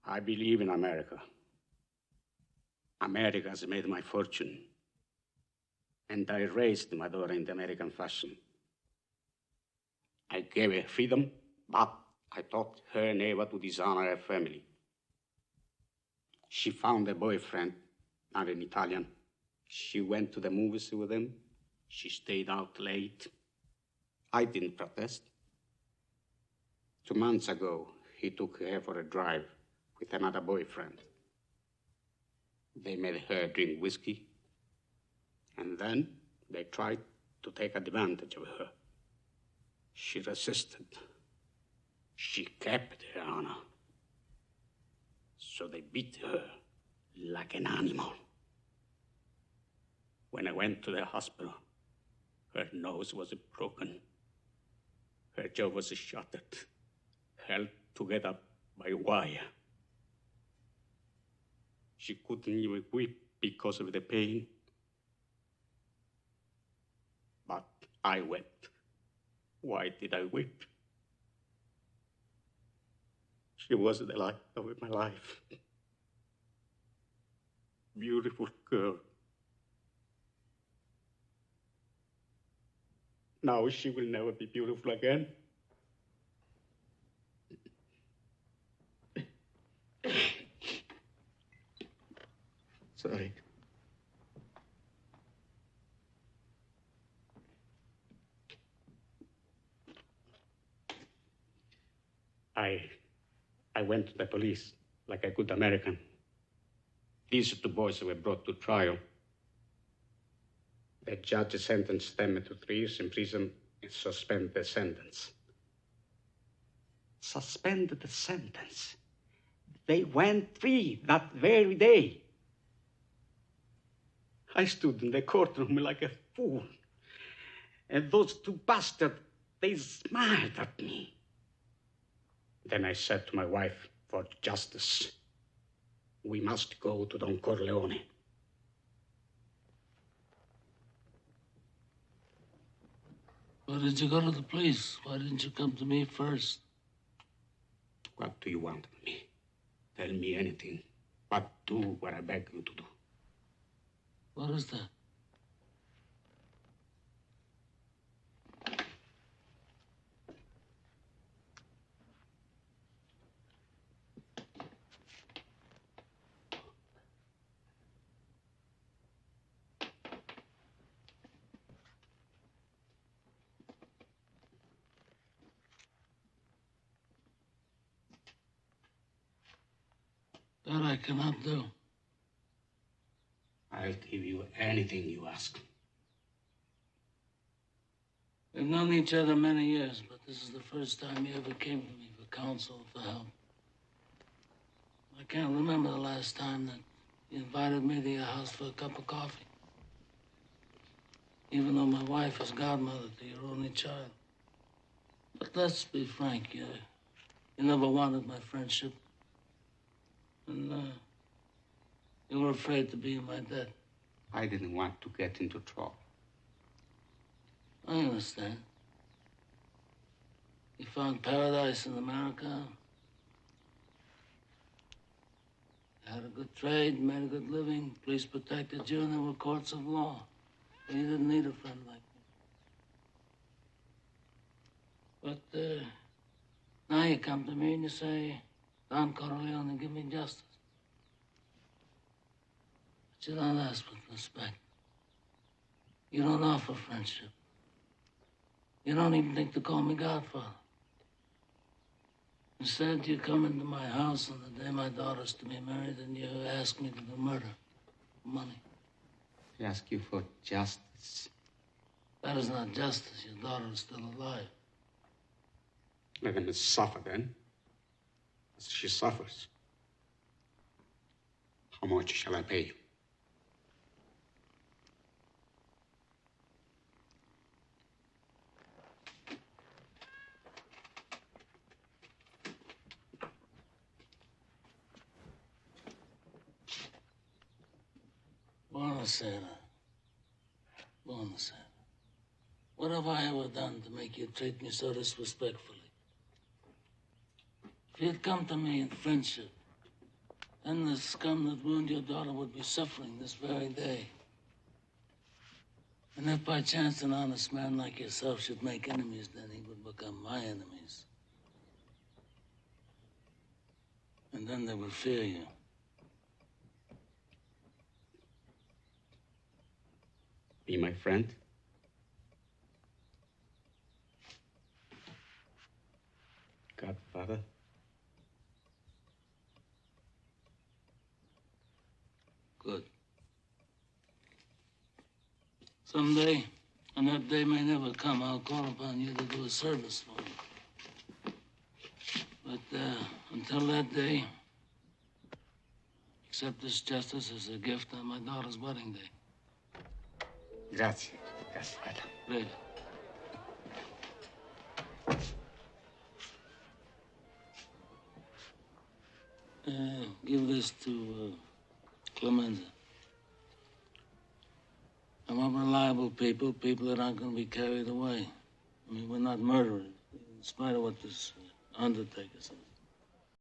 I believe in America. America has made my fortune. And I raised my daughter in the American fashion. I gave her freedom, but I taught her never to dishonor her family. She found a boyfriend, not an Italian. She went to the movies with him. She stayed out late. I didn't protest. 2 months ago, he took her for a drive with another boyfriend. They made her drink whiskey, and then they tried to take advantage of her. She resisted. She kept her honor. So they beat her like an animal. When I went to the hospital, her nose was broken. Her jaw was shattered, held together by wire. She couldn't even weep because of the pain. But I wept. Why did I weep? She was the light of my life. Beautiful girl. Now she will never be beautiful again. Sorry. I went to the police like a good American. These 2 boys were brought to trial. The judge sentenced them to 3 years in prison and suspended the sentence. Suspended the sentence? They went free that very day. I stood in the courtroom like a fool. And those 2 bastards, they smiled at me. Then I said to my wife, for justice, we must go to Don Corleone. Why did you go to the police? Why didn't you come to me first? What do you want of me? Tell me anything, but do what I beg you to do. What is that? That I cannot do. I'll give you anything you ask. We've known each other many years, but this is the first time you ever came to me for counsel, for help. I can't remember the last time that you invited me to your house for a cup of coffee. Even though my wife is godmother to your only child. But let's be frank, you never wanted my friendship. And you were afraid to be in my debt. I didn't want to get into trouble. I understand. You found paradise in America. You had a good trade, made a good living. Police protected you, and there were courts of law. But you didn't need a friend like me. But now you come to me and you say, Don Corleone, give me justice. But you don't ask with respect. You don't offer friendship. You don't even think to call me Godfather. Instead, you come into my house on the day my daughter's to be married and you ask me to do murder. Money. I ask you for justice. That is not justice. Your daughter is still alive. Let him suffer then, as she suffers. How much shall I pay you? Buonasera. Buonasera. What have I ever done to make you treat me so disrespectfully? If you'd come to me in friendship, then the scum that ruined your daughter would be suffering this very day. And if by chance an honest man like yourself should make enemies, then he would become my enemies. And then they would fear you. Be my friend? Godfather? Good. Someday, and that day may never come, I'll call upon you to do a service for me. But until that day, accept this justice as a gift on my daughter's wedding day. Grazie, Godfather. Prego. Give this to Clemenza. I want reliable people, people that aren't going to be carried away. I mean, we're not murderers, in spite of what this undertaker says.